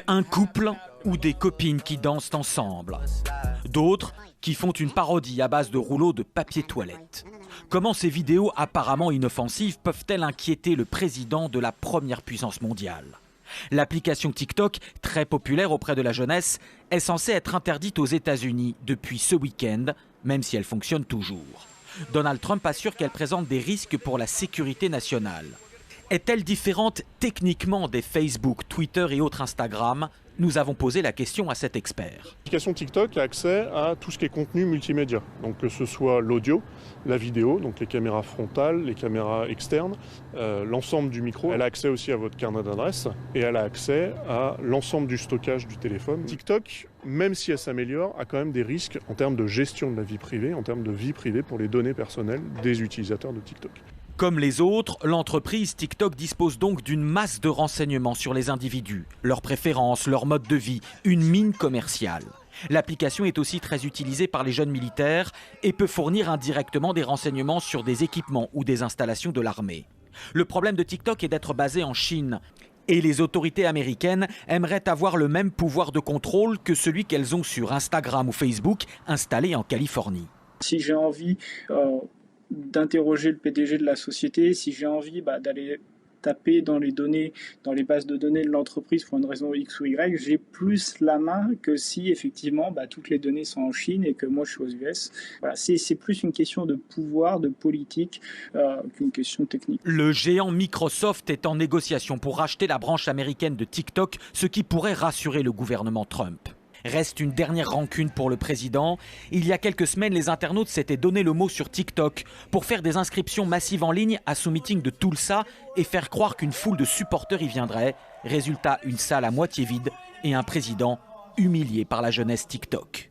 Un couple ou des copines qui dansent ensemble. D'autres qui font une parodie à base de rouleaux de papier toilette. Comment ces vidéos apparemment inoffensives peuvent-elles inquiéter le président de la première puissance mondiale ? L'application TikTok, très populaire auprès de la jeunesse, est censée être interdite aux États-Unis depuis ce week-end, même si elle fonctionne toujours. Donald Trump assure qu'elle présente des risques pour la sécurité nationale. Est-elle différente techniquement des Facebook, Twitter et autres Instagram ? Nous avons posé la question à cet expert. L'application TikTok a accès à tout ce qui est contenu multimédia, donc que ce soit l'audio, la vidéo, donc les caméras frontales, les caméras externes, l'ensemble du micro. Elle a accès aussi à votre carnet d'adresse et elle a accès à l'ensemble du stockage du téléphone. TikTok, même si elle s'améliore, a quand même des risques en termes de gestion de la vie privée, en termes de vie privée pour les données personnelles des utilisateurs de TikTok. Comme les autres, l'entreprise TikTok dispose donc d'une masse de renseignements sur les individus, leurs préférences, leur mode de vie, une mine commerciale. L'application est aussi très utilisée par les jeunes militaires et peut fournir indirectement des renseignements sur des équipements ou des installations de l'armée. Le problème de TikTok est d'être basé en Chine. Et les autorités américaines aimeraient avoir le même pouvoir de contrôle que celui qu'elles ont sur Instagram ou Facebook, installés en Californie. Si j'ai envie d'interroger le PDG de la société, si j'ai envie d'aller taper dans les données, dans les bases de données de l'entreprise pour une raison X ou Y, j'ai plus la main que si effectivement toutes les données sont en Chine et que moi je suis aux US. Voilà, c'est plus une question de pouvoir, de politique qu'une question technique. Le géant Microsoft est en négociation pour racheter la branche américaine de TikTok, ce qui pourrait rassurer le gouvernement Trump. Reste une dernière rancune pour le président. Il y a quelques semaines, les internautes s'étaient donné le mot sur TikTok pour faire des inscriptions massives en ligne à son meeting de Tulsa et faire croire qu'une foule de supporters y viendrait. Résultat, une salle à moitié vide et un président humilié par la jeunesse TikTok.